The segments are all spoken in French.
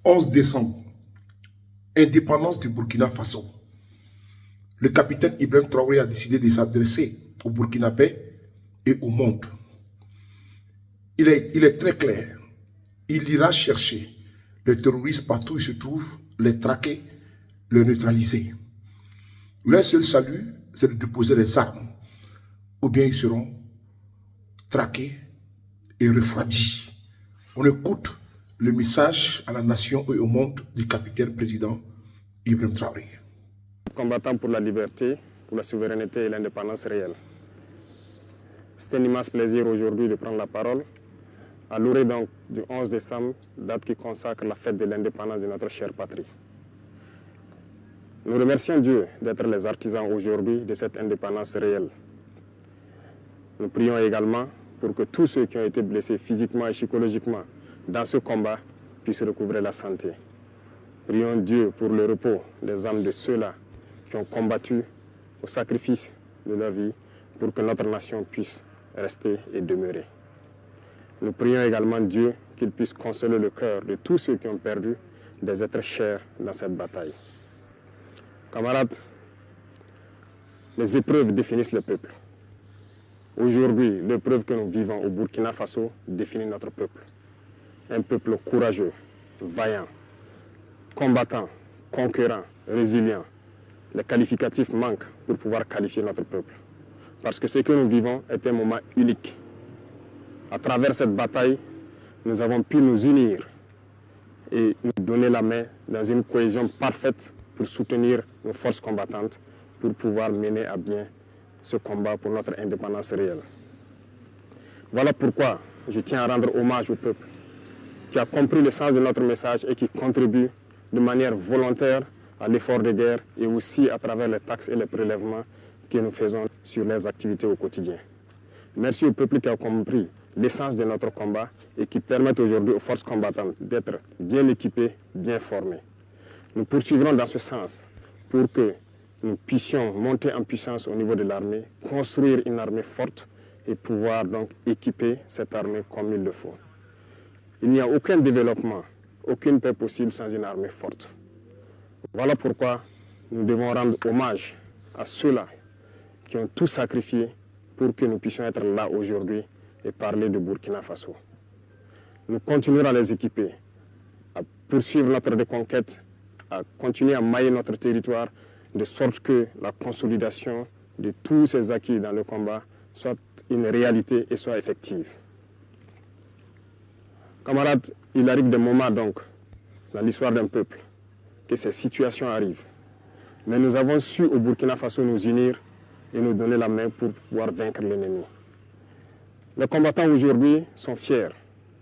11 décembre, indépendance du Burkina Faso. Le capitaine Ibrahim Traoré a décidé de s'adresser aux Burkinabés et au monde. Il est très clair. Il ira chercher les terroristes partout où ils se trouvent, les traquer, les neutraliser. Leur seul salut, c'est de déposer les armes. Ou bien ils seront traqués et refroidis. On écoute le message à la nation et au monde du capitaine président Ibrahim Traoré. Combattant pour la liberté, pour la souveraineté et l'indépendance réelle. C'est un immense plaisir aujourd'hui de prendre la parole à l'orée donc du 11 décembre, date qui consacre la fête de l'indépendance de notre chère patrie. Nous remercions Dieu d'être les artisans aujourd'hui de cette indépendance réelle. Nous prions également pour que tous ceux qui ont été blessés physiquement et psychologiquement dans ce combat puissent recouvrer la santé. Prions Dieu pour le repos des âmes de ceux-là qui ont combattu au sacrifice de leur vie pour que notre nation puisse rester et demeurer. Nous prions également Dieu qu'il puisse consoler le cœur de tous ceux qui ont perdu des êtres chers dans cette bataille. Camarades, les épreuves définissent le peuple. Aujourd'hui, l'épreuve que nous vivons au Burkina Faso définit notre peuple. Un peuple courageux, vaillant, combattant, conquérant, résilient. Les qualificatifs manquent pour pouvoir qualifier notre peuple. Parce que ce que nous vivons est un moment unique. À travers cette bataille, nous avons pu nous unir et nous donner la main dans une cohésion parfaite pour soutenir nos forces combattantes pour pouvoir mener à bien ce combat pour notre indépendance réelle. Voilà pourquoi je tiens à rendre hommage au peuple qui a compris le sens de notre message et qui contribue de manière volontaire à l'effort de guerre et aussi à travers les taxes et les prélèvements que nous faisons sur les activités au quotidien. Merci au peuple qui a compris l'essence de notre combat et qui permettent aujourd'hui aux forces combattantes d'être bien équipées, bien formées. Nous poursuivrons dans ce sens pour que nous puissions monter en puissance au niveau de l'armée, construire une armée forte et pouvoir donc équiper cette armée comme il le faut. Il n'y a aucun développement, aucune paix possible sans une armée forte. Voilà pourquoi nous devons rendre hommage à ceux-là qui ont tout sacrifié pour que nous puissions être là aujourd'hui et parler de Burkina Faso. Nous continuerons à les équiper, à poursuivre notre reconquête, à continuer à mailler notre territoire de sorte que la consolidation de tous ces acquis dans le combat soit une réalité et soit effective. Camarades, il arrive des moments donc dans l'histoire d'un peuple que ces situations arrivent. Mais nous avons su au Burkina Faso nous unir et nous donner la main pour pouvoir vaincre l'ennemi. Les combattants aujourd'hui sont fiers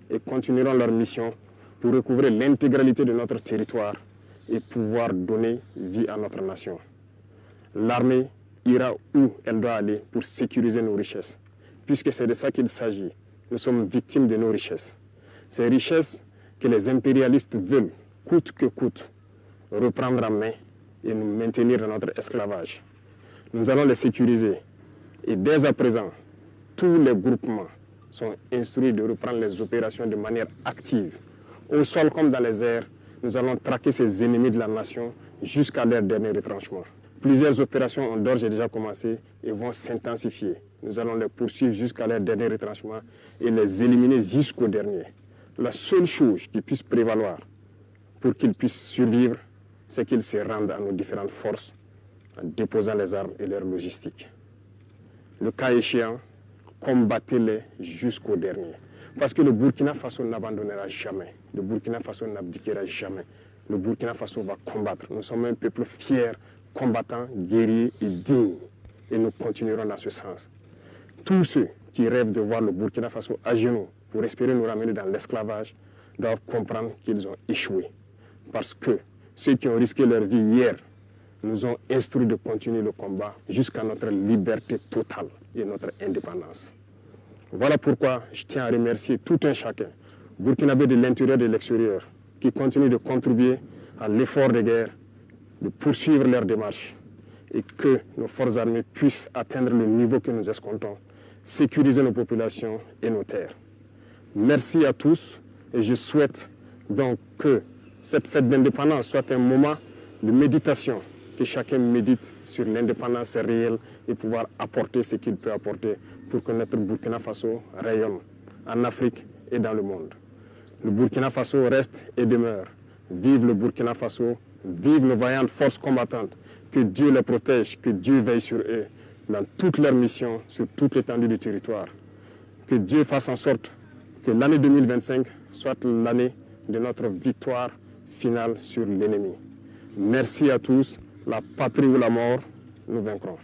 et continueront leur mission pour recouvrer l'intégralité de notre territoire et pouvoir donner vie à notre nation. L'armée ira où elle doit aller pour sécuriser nos richesses, puisque c'est de ça qu'il s'agit. Nous sommes victimes de nos richesses. Ces richesses que les impérialistes veulent, coûte que coûte, reprendre en main et nous maintenir dans notre esclavage. Nous allons les sécuriser. Et dès à présent, tous les groupements sont instruits de reprendre les opérations de manière active. Au sol comme dans les airs, nous allons traquer ces ennemis de la nation jusqu'à leur dernier retranchement. Plusieurs opérations ont d'ores et déjà commencé et vont s'intensifier. Nous allons les poursuivre jusqu'à leur dernier retranchement et les éliminer jusqu'au dernier. La seule chose qui puisse prévaloir pour qu'ils puissent survivre, c'est qu'ils se rendent à nos différentes forces en déposant les armes et leur logistique. Le cas échéant, combattez-les jusqu'au dernier. Parce que le Burkina Faso n'abandonnera jamais. Le Burkina Faso n'abdiquera jamais. Le Burkina Faso va combattre. Nous sommes un peuple fier, combattant, guerrier et digne. Et nous continuerons dans ce sens. Tous ceux qui rêvent de voir le Burkina Faso à genoux pour espérer nous ramener dans l'esclavage doivent comprendre qu'ils ont échoué. Parce que ceux qui ont risqué leur vie hier nous ont instruits de continuer le combat jusqu'à notre liberté totale et notre indépendance. Voilà pourquoi je tiens à remercier tout un chacun, Burkinabé de l'intérieur et de l'extérieur, qui continuent de contribuer à l'effort de guerre, de poursuivre leur démarche et que nos forces armées puissent atteindre le niveau que nous escomptons, sécuriser nos populations et nos terres. Merci à tous et je souhaite donc que cette fête d'indépendance soit un moment de méditation, que chacun médite sur l'indépendance réelle et pouvoir apporter ce qu'il peut apporter pour que notre Burkina Faso rayonne en Afrique et dans le monde. Le Burkina Faso reste et demeure. Vive le Burkina Faso, vive nos vaillantes forces combattantes. Que Dieu les protège, que Dieu veille sur eux dans toutes leurs missions, sur toute l'étendue du territoire. Que Dieu fasse en sorte que l'année 2025 soit l'année de notre victoire finale sur l'ennemi. Merci à tous. La patrie ou la mort, nous vaincrons.